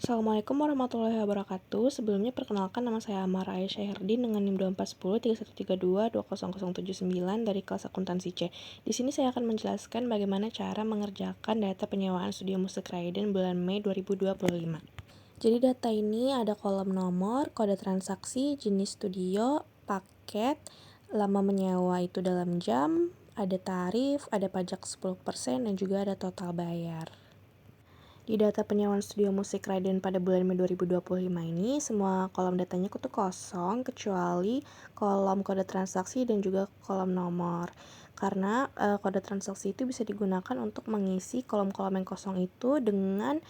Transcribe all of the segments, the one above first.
Assalamualaikum warahmatullahi wabarakatuh. Sebelumnya perkenalkan nama saya Amara Aisyah Herdin dengan NIM 24103132200079 dari kelas akuntansi C. Di sini saya akan menjelaskan bagaimana cara mengerjakan data penyewaan studio musik Raiden bulan Mei 2025. Jadi data ini ada kolom nomor, kode transaksi, jenis studio, paket, lama menyewa itu dalam jam, ada tarif, ada pajak 10%, dan juga ada total bayar. Di data penyewaan studio musik Raiden pada bulan Mei 2025 ini, semua kolom datanya itu kosong, kecuali kolom kode transaksi dan juga kolom nomor. Karena kode transaksi itu bisa digunakan untuk mengisi kolom-kolom yang kosong itu dengan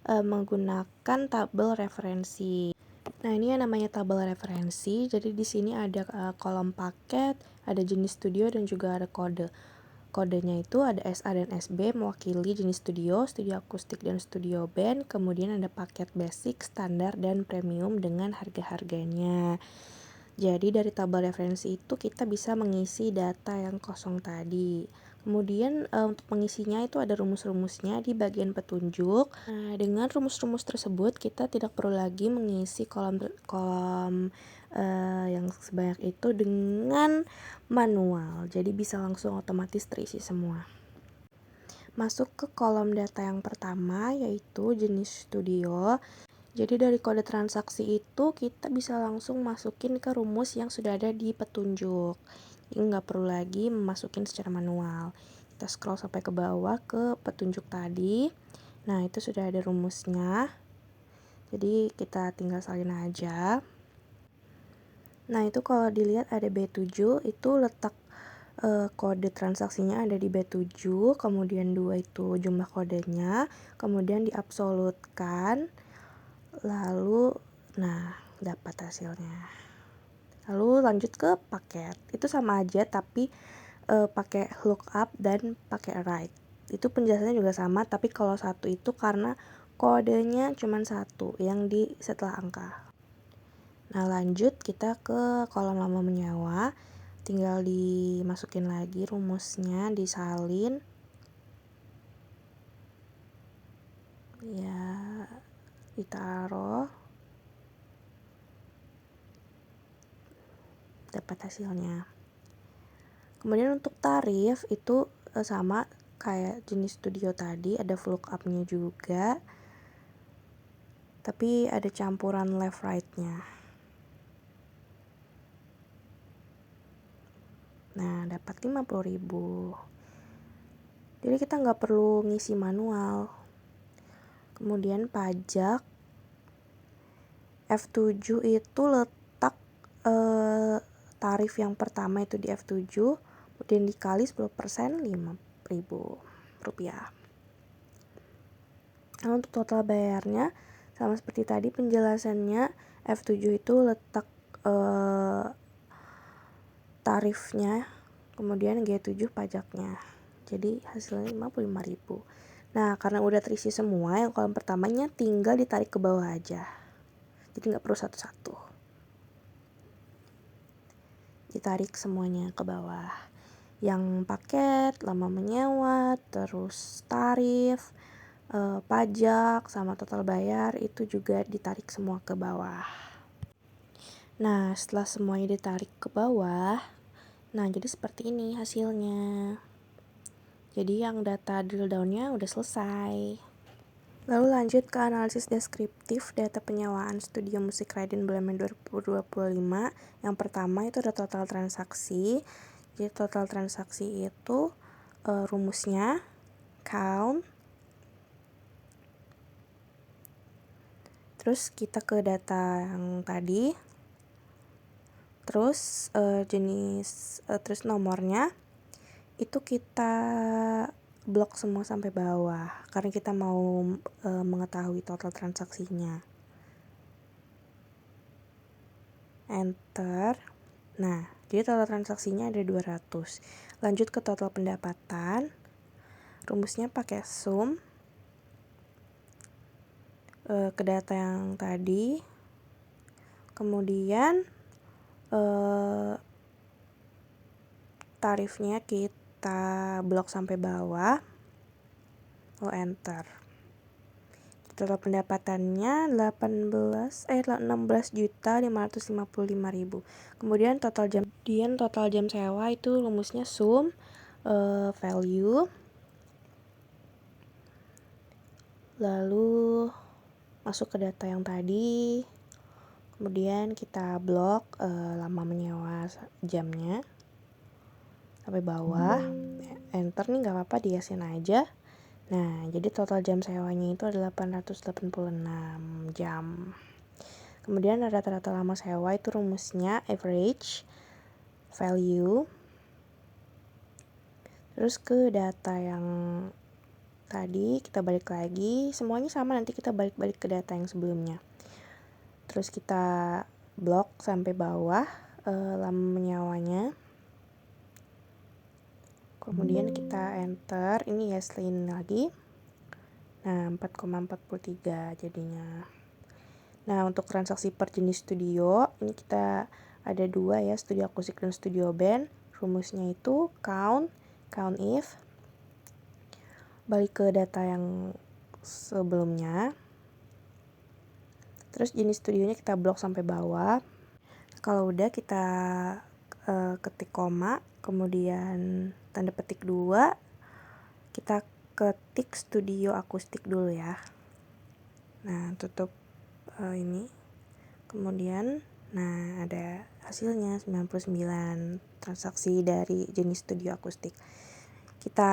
menggunakan tabel referensi. Nah, ini yang namanya tabel referensi. Jadi di sini ada kolom paket, ada jenis studio, dan juga ada kode. Kodenya itu ada SA dan SB mewakili jenis studio, studio akustik dan studio band. Kemudian ada paket basic, standar, dan premium dengan harga-harganya. Jadi dari tabel referensi itu kita bisa mengisi data yang kosong tadi. Kemudian untuk mengisinya itu ada rumus-rumusnya di bagian petunjuk. Nah, dengan rumus-rumus tersebut kita tidak perlu lagi mengisi kolom yang sebanyak itu dengan manual. Jadi bisa langsung otomatis terisi semua. Masuk ke kolom data yang pertama yaitu jenis studio. Jadi dari kode transaksi itu kita bisa langsung masukin ke rumus yang sudah ada di petunjuk. Jadi nggak perlu lagi memasukin secara manual. Kita scroll sampai ke bawah ke petunjuk tadi. Nah, itu sudah ada rumusnya. Jadi kita tinggal salin aja. Nah, itu kalau dilihat ada B7, itu letak kode transaksinya ada di B7, kemudian 2 itu jumlah kodenya, kemudian diabsolutkan, lalu dapat hasilnya. Lalu lanjut ke paket. Itu sama aja tapi pakai lookup dan pakai write. Itu penjelasannya juga sama, tapi kalau satu itu karena kodenya cuma satu yang di setelah angka. Nah, lanjut kita ke kolom lama menyewa. Tinggal dimasukin lagi rumusnya, disalin. Ya, ditaruh. Dapat hasilnya. Kemudian untuk tarif itu sama kayak jenis studio tadi, ada lookup-nya juga. Tapi ada campuran left right-nya. Nah, dapat 50.000. Jadi kita nggak perlu ngisi manual. Kemudian pajak F7 itu letak tarif yang pertama itu di F7, kemudian dikali 10%, 5.000 rupiah. Nah, untuk total bayarnya sama seperti tadi penjelasannya, F7 itu letak tarifnya, kemudian G7 pajaknya. Jadi hasilnya 55.000. Nah, karena udah terisi semua, yang kolom pertamanya tinggal ditarik ke bawah aja. Jadi nggak perlu satu-satu. Ditarik semuanya ke bawah. Yang paket, lama menyewa, terus tarif, pajak, sama total bayar itu juga ditarik semua ke bawah. Nah, setelah semuanya ditarik ke bawah, nah jadi seperti ini hasilnya. Jadi yang data drill down-nya udah selesai. Lalu lanjut ke analisis deskriptif data penyewaan studio musik Raiden bulan Mei 2025. Yang pertama itu ada total transaksi. Jadi total transaksi itu rumusnya count. Terus kita ke data yang tadi. Terus terus nomornya itu kita blok semua sampai bawah karena kita mau mengetahui total transaksinya. Enter. Nah, jadi total transaksinya ada 200. Lanjut ke total pendapatan. Rumusnya pakai sum. Ke data yang tadi. Kemudian tarifnya kita blok sampai bawah. Lalu enter. total pendapatannya 16.555.000. Kemudian total jam sewa itu rumusnya sum value, lalu masuk ke data yang tadi, kemudian kita blok lama menyewa jamnya sampai bawah, enter nih nggak apa-apa, diasin aja. Nah, jadi total jam sewanya itu adalah 886 jam. Kemudian rata-rata lama sewa itu rumusnya average value. Terus ke data yang tadi kita balik lagi, semuanya sama, nanti kita balik-balik ke data yang sebelumnya. Terus kita blok sampai bawah lama menyewanya. Kemudian kita enter, ini Yaslin lagi. Nah, 4,43 jadinya. Nah, untuk transaksi per jenis studio, ini kita ada dua ya, studio akustik dan studio band. Rumusnya itu count if. Balik ke data yang sebelumnya. Terus jenis studionya kita blok sampai bawah. Kalau udah kita ketik koma, kemudian tanda petik 2, kita ketik studio akustik dulu ya. Nah, tutup ini. Kemudian nah ada hasilnya 99 transaksi dari jenis studio akustik. Kita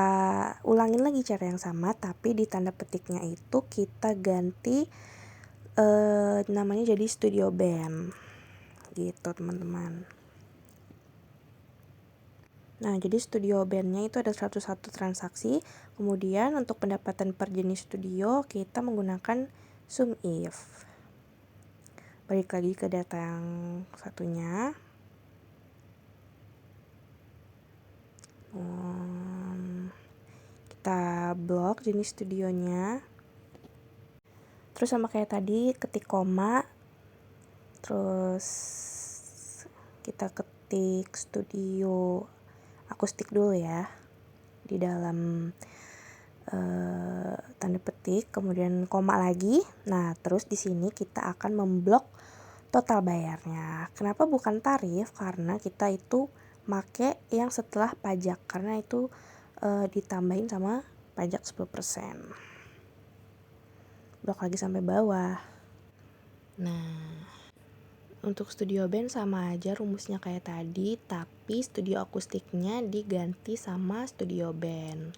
ulangin lagi cara yang sama, tapi di tanda petiknya itu kita ganti namanya jadi studio band gitu teman-teman. Nah, jadi studio bandnya itu ada 101 transaksi. Kemudian untuk pendapatan per jenis studio kita menggunakan sum if. Balik lagi ke data yang satunya. Kita blok jenis studionya. Terus sama kayak tadi, ketik koma. Terus kita ketik studio akustik dulu ya di dalam tanda petik, kemudian koma lagi. Nah, terus di sini kita akan memblok total bayarnya. Kenapa bukan tarif? Karena kita itu make yang setelah pajak, karena itu ditambahin sama pajak 10%. Blok lagi sampai bawah. Nah, untuk studio band sama aja rumusnya kayak tadi, tapi studio akustiknya diganti sama studio band.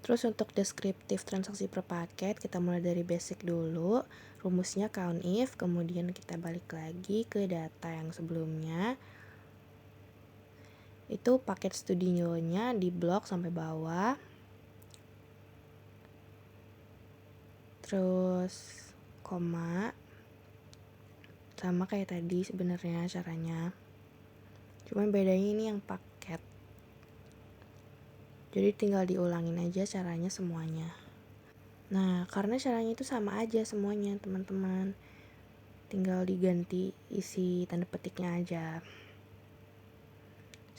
Terus untuk deskriptif transaksi per paket, kita mulai dari basic dulu. Rumusnya count if, kemudian kita balik lagi ke data yang sebelumnya. Itu paket studionya di blok sampai bawah. Terus koma. Sama kayak tadi sebenarnya caranya. Cuman bedanya ini yang paket. Jadi tinggal diulangin aja caranya semuanya. Nah, karena caranya itu sama aja semuanya, teman-teman. Tinggal diganti isi tanda petiknya aja.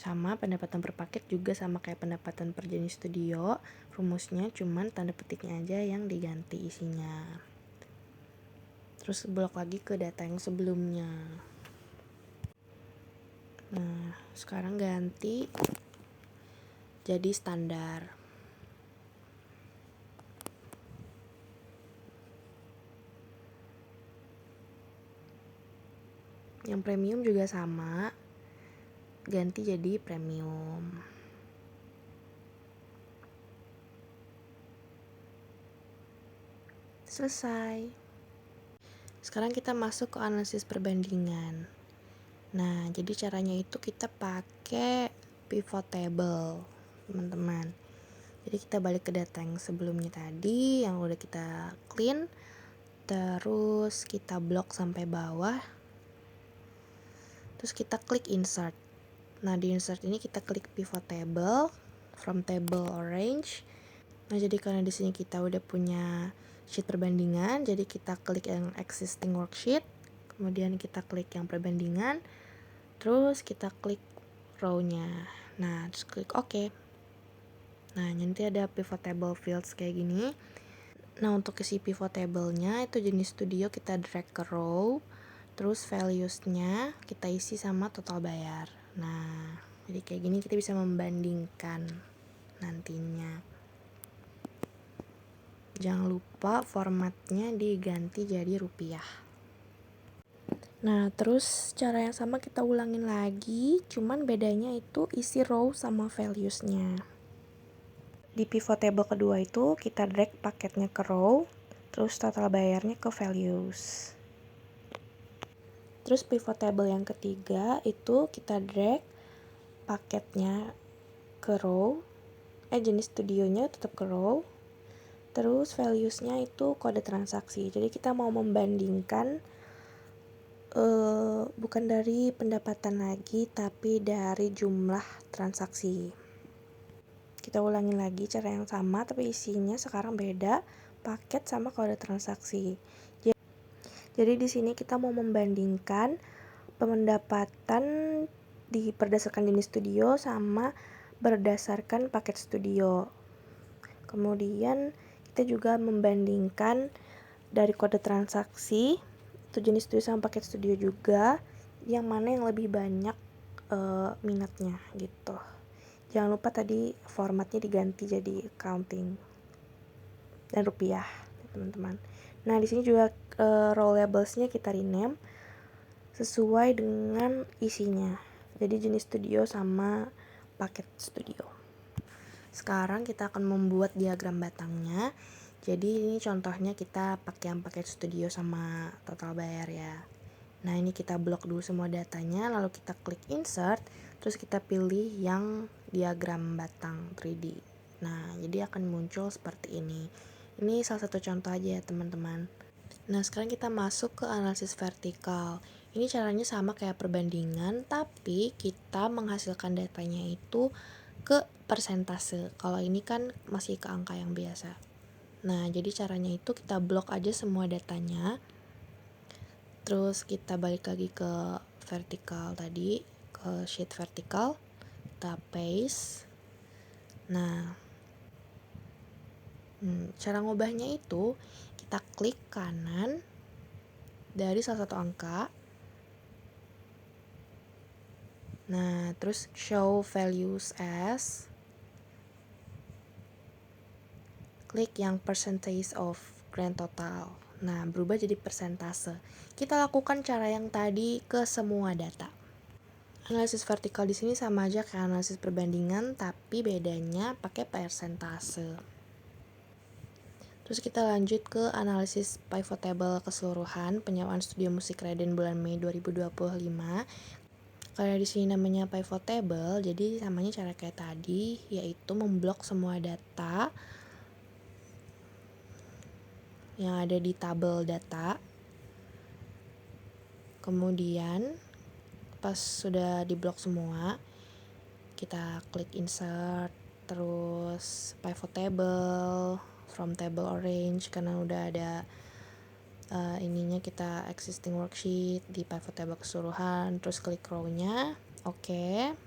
Sama pendapatan per paket juga sama kayak pendapatan per jenis studio. Rumusnya cuman tanda petiknya aja yang diganti isinya. Terus blok lagi ke data yang sebelumnya. Nah, sekarang ganti jadi standar. Yang premium juga sama, ganti jadi premium. Selesai. Sekarang kita masuk ke analisis perbandingan. Nah, jadi caranya itu kita pakai pivot table, teman-teman. Jadi kita balik ke data yang sebelumnya tadi, yang udah kita clean. Terus kita blok sampai bawah. Terus kita klik insert. Nah, di insert ini kita klik pivot table, from table orange. Nah, jadi karena di sini kita udah punya sheet perbandingan, jadi kita klik yang existing worksheet, kemudian kita klik yang perbandingan, terus kita klik row-nya. Nah, terus klik OK. Nah, nanti ada pivot table fields kayak gini. Nah, untuk isi pivot table-nya itu jenis studio kita drag ke row, terus values-nya kita isi sama total bayar. Nah, jadi kayak gini kita bisa membandingkan nantinya. Jangan lupa formatnya diganti jadi rupiah. Nah, terus cara yang sama kita ulangin lagi, cuman bedanya itu isi row sama values-nya. Di pivot table kedua itu kita drag paketnya ke row, terus total bayarnya ke values. Terus pivot table yang ketiga itu kita drag paketnya ke row, jenis studionya tetap ke row, terus values-nya itu kode transaksi. Jadi kita mau membandingkan bukan dari pendapatan lagi, tapi dari jumlah transaksi. Kita ulangin lagi cara yang sama, tapi isinya sekarang beda, paket sama kode transaksi. Jadi di sini kita mau membandingkan pendapatan berdasarkan jenis studio sama berdasarkan paket studio. Kemudian kita juga membandingkan dari kode transaksi itu jenis studio sama paket studio juga, yang mana yang lebih banyak minatnya gitu. Jangan lupa tadi formatnya diganti jadi accounting dan rupiah, teman-teman. Nah, di sini juga row labels-nya kita rename sesuai dengan isinya. Jadi jenis studio sama paket studio. Sekarang kita akan membuat diagram batangnya. Jadi ini contohnya kita pakai yang paket studio sama total bayar ya. Nah, ini kita blok dulu semua datanya, lalu kita klik insert, terus kita pilih yang diagram batang 3D. Nah, jadi akan muncul seperti ini. Ini salah satu contoh aja ya teman-teman. Nah, sekarang kita masuk ke analisis vertikal. Ini caranya sama kayak perbandingan, tapi kita menghasilkan datanya itu ke persentase. Kalau ini kan masih ke angka yang biasa. Nah, jadi caranya itu kita blok aja semua datanya. Terus kita balik lagi ke vertikal tadi, ke sheet vertikal. Kita paste. Nah, cara ngubahnya itu kita klik kanan dari salah satu angka. Nah, terus show values as, klik yang percentage of grand total. Nah, berubah jadi persentase. Kita lakukan cara yang tadi ke semua data. Analisis vertikal di sini sama aja kayak analisis perbandingan, tapi bedanya pakai persentase. Terus kita lanjut ke analisis pivot table keseluruhan penyewaan studio musik Raiden bulan Mei 2025. Kalau di sini namanya pivot table, jadi namanya cara kayak tadi, yaitu memblok semua data yang ada di tabel data. Kemudian pas sudah diblok semua, kita klik insert, terus pivot table, from table orange karena udah ada ininya, kita existing worksheet di pivot table keseluruhan, terus klik row-nya, oke.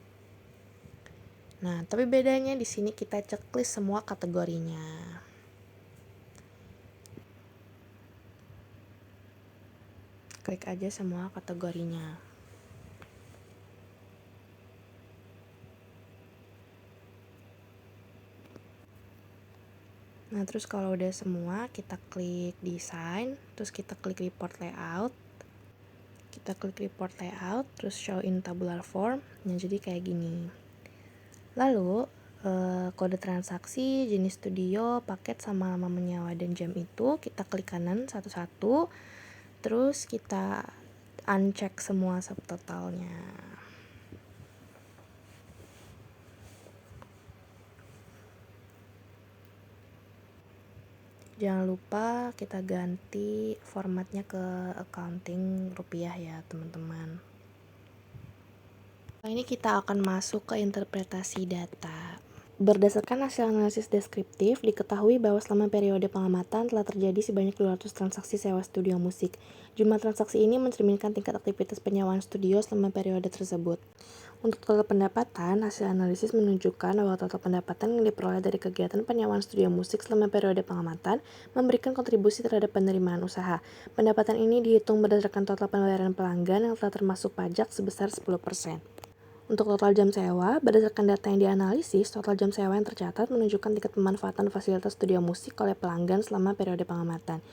Nah, tapi bedanya di sini kita checklist semua kategorinya. Klik aja semua kategorinya. Nah, terus kalau udah semua, kita klik design, terus kita klik report layout. Kita klik report layout, terus show in tabular form. Nah, jadi kayak gini. Lalu, kode transaksi, jenis studio, paket, sama lama menyewa dan jam itu kita klik kanan satu-satu. Terus kita uncheck semua subtotalnya. Jangan lupa kita ganti formatnya ke accounting rupiah ya teman-teman. Ini kita akan masuk ke interpretasi data. Berdasarkan hasil analisis deskriptif, diketahui bahwa selama periode pengamatan telah terjadi sebanyak 200 transaksi sewa studio musik. Jumlah transaksi ini mencerminkan tingkat aktivitas penyewaan studio selama periode tersebut. Untuk total pendapatan, hasil analisis menunjukkan bahwa total pendapatan yang diperoleh dari kegiatan penyewaan studio musik selama periode pengamatan memberikan kontribusi terhadap penerimaan usaha. Pendapatan ini dihitung berdasarkan total pembayaran pelanggan yang telah termasuk pajak sebesar 10%. Untuk total jam sewa, berdasarkan data yang dianalisis, total jam sewa yang tercatat menunjukkan tingkat pemanfaatan fasilitas studio musik oleh pelanggan selama periode pengamatan.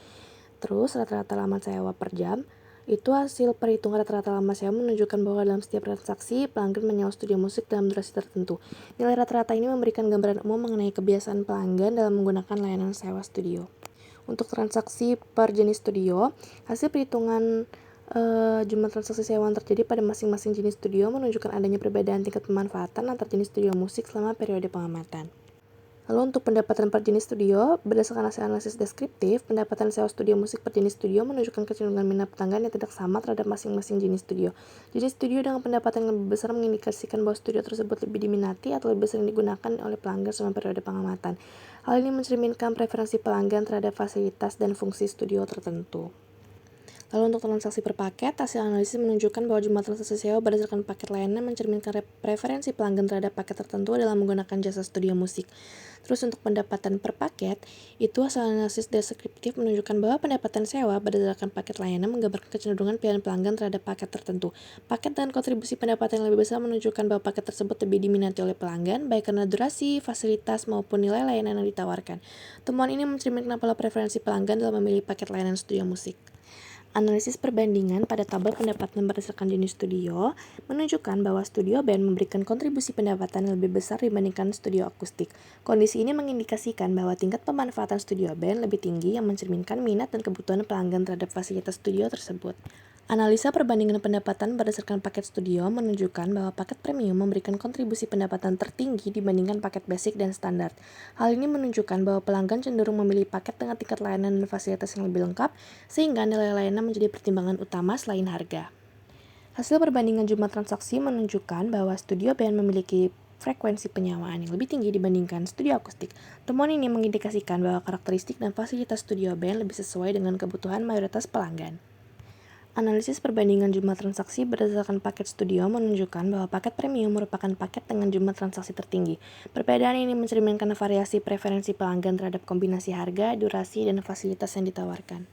Terus, rata-rata lama sewa per jam, itu hasil perhitungan rata-rata lama sewa menunjukkan bahwa dalam setiap transaksi, pelanggan menyewa studio musik dalam durasi tertentu. Nilai rata-rata ini memberikan gambaran umum mengenai kebiasaan pelanggan dalam menggunakan layanan sewa studio. Untuk transaksi per jenis studio, hasil perhitungan jumlah transaksi sewa yang terjadi pada masing-masing jenis studio menunjukkan adanya perbedaan tingkat pemanfaatan antar jenis studio musik selama periode pengamatan. Lalu untuk pendapatan per jenis studio, berdasarkan hasil analisis deskriptif, pendapatan sewa studio musik per jenis studio menunjukkan kecenderungan minat pelanggan yang tidak sama terhadap masing-masing jenis studio. Jenis studio dengan pendapatan yang lebih besar mengindikasikan bahwa studio tersebut lebih diminati atau lebih sering digunakan oleh pelanggan selama periode pengamatan. Hal ini mencerminkan preferensi pelanggan terhadap fasilitas dan fungsi studio tertentu. Lalu untuk transaksi per paket, hasil analisis menunjukkan bahwa jumlah transaksi sewa berdasarkan paket layanan mencerminkan preferensi pelanggan terhadap paket tertentu dalam menggunakan jasa studio musik. Terus untuk pendapatan per paket, itu hasil analisis deskriptif menunjukkan bahwa pendapatan sewa berdasarkan paket layanan menggambarkan kecenderungan pilihan pelanggan terhadap paket tertentu. Paket dengan kontribusi pendapatan yang lebih besar menunjukkan bahwa paket tersebut lebih diminati oleh pelanggan, baik karena durasi, fasilitas, maupun nilai layanan yang ditawarkan. Temuan ini mencerminkan pola preferensi pelanggan dalam memilih paket layanan studio musik. Analisis perbandingan pada tabel pendapatan berdasarkan jenis studio menunjukkan bahwa studio band memberikan kontribusi pendapatan yang lebih besar dibandingkan studio akustik. Kondisi ini mengindikasikan bahwa tingkat pemanfaatan studio band lebih tinggi yang mencerminkan minat dan kebutuhan pelanggan terhadap fasilitas studio tersebut. Analisa perbandingan pendapatan berdasarkan paket studio menunjukkan bahwa paket premium memberikan kontribusi pendapatan tertinggi dibandingkan paket basic dan standar. Hal ini menunjukkan bahwa pelanggan cenderung memilih paket dengan tingkat layanan dan fasilitas yang lebih lengkap, sehingga nilai layanan menjadi pertimbangan utama selain harga. Hasil perbandingan jumlah transaksi menunjukkan bahwa studio band memiliki frekuensi penyewaan yang lebih tinggi dibandingkan studio akustik. Temuan ini mengindikasikan bahwa karakteristik dan fasilitas studio band lebih sesuai dengan kebutuhan mayoritas pelanggan. Analisis perbandingan jumlah transaksi berdasarkan paket studio menunjukkan bahwa paket premium merupakan paket dengan jumlah transaksi tertinggi. Perbedaan ini mencerminkan variasi preferensi pelanggan terhadap kombinasi harga, durasi, dan fasilitas yang ditawarkan.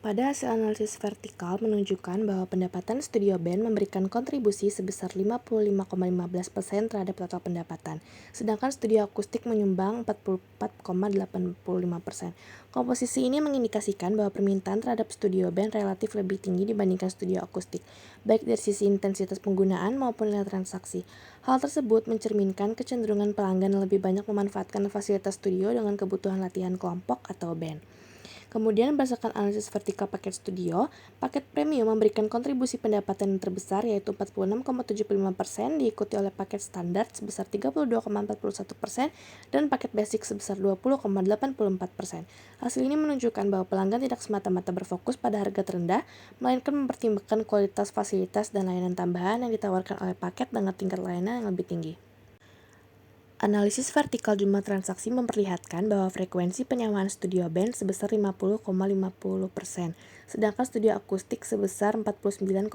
Pada hasil analisis vertikal menunjukkan bahwa pendapatan studio band memberikan kontribusi sebesar 55,15% terhadap total pendapatan, sedangkan studio akustik menyumbang 44,85%. Komposisi ini mengindikasikan bahwa permintaan terhadap studio band relatif lebih tinggi dibandingkan studio akustik, baik dari sisi intensitas penggunaan maupun nilai transaksi. Hal tersebut mencerminkan kecenderungan pelanggan yang lebih banyak memanfaatkan fasilitas studio dengan kebutuhan latihan kelompok atau band. Kemudian berdasarkan analisis vertikal paket studio, paket premium memberikan kontribusi pendapatan yang terbesar yaitu 46,75%, diikuti oleh paket standar sebesar 32,41% dan paket basic sebesar 20,84%. Hasil ini menunjukkan bahwa pelanggan tidak semata-mata berfokus pada harga terendah, melainkan mempertimbangkan kualitas fasilitas dan layanan tambahan yang ditawarkan oleh paket dengan tingkat layanan yang lebih tinggi. Analisis vertikal jumlah transaksi memperlihatkan bahwa frekuensi penyewaan studio band sebesar 50,50%, sedangkan studio akustik sebesar 49,50%.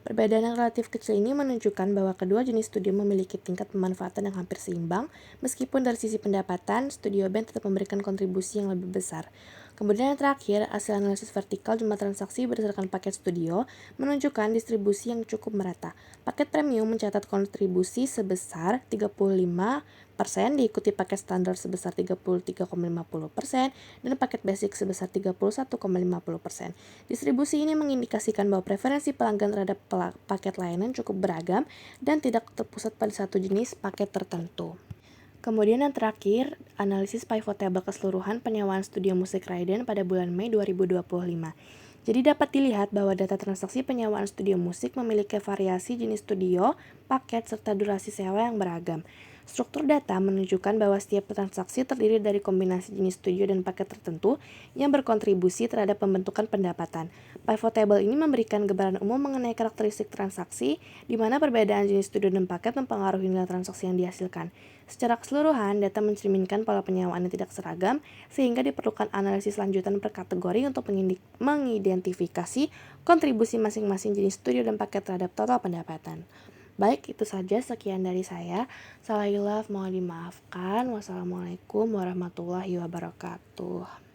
Perbedaan yang relatif kecil ini menunjukkan bahwa kedua jenis studio memiliki tingkat pemanfaatan yang hampir seimbang, meskipun dari sisi pendapatan, studio band tetap memberikan kontribusi yang lebih besar. Kemudian yang terakhir, hasil analisis vertikal jumlah transaksi berdasarkan paket studio menunjukkan distribusi yang cukup merata. Paket premium mencatat kontribusi sebesar 35%, diikuti paket standar sebesar 33,50%, dan paket basic sebesar 31,50%. Distribusi ini mengindikasikan bahwa preferensi pelanggan terhadap paket layanan cukup beragam dan tidak terpusat pada satu jenis paket tertentu. Kemudian yang terakhir, analisis pivot table keseluruhan penyewaan studio musik Raiden pada bulan Mei 2025. Jadi dapat dilihat bahwa data transaksi penyewaan studio musik memiliki variasi jenis studio, paket, serta durasi sewa yang beragam. Struktur data menunjukkan bahwa setiap transaksi terdiri dari kombinasi jenis studio dan paket tertentu yang berkontribusi terhadap pembentukan pendapatan. Pivot table ini memberikan gambaran umum mengenai karakteristik transaksi, di mana perbedaan jenis studio dan paket mempengaruhi nilai transaksi yang dihasilkan. Secara keseluruhan, data mencerminkan pola penyewaan yang tidak seragam, sehingga diperlukan analisis lanjutan per kategori untuk mengidentifikasi kontribusi masing-masing jenis studio dan paket terhadap total pendapatan. Baik, itu saja sekian dari saya. Salah hilaf mohon dimaafkan. Wassalamualaikum warahmatullahi wabarakatuh.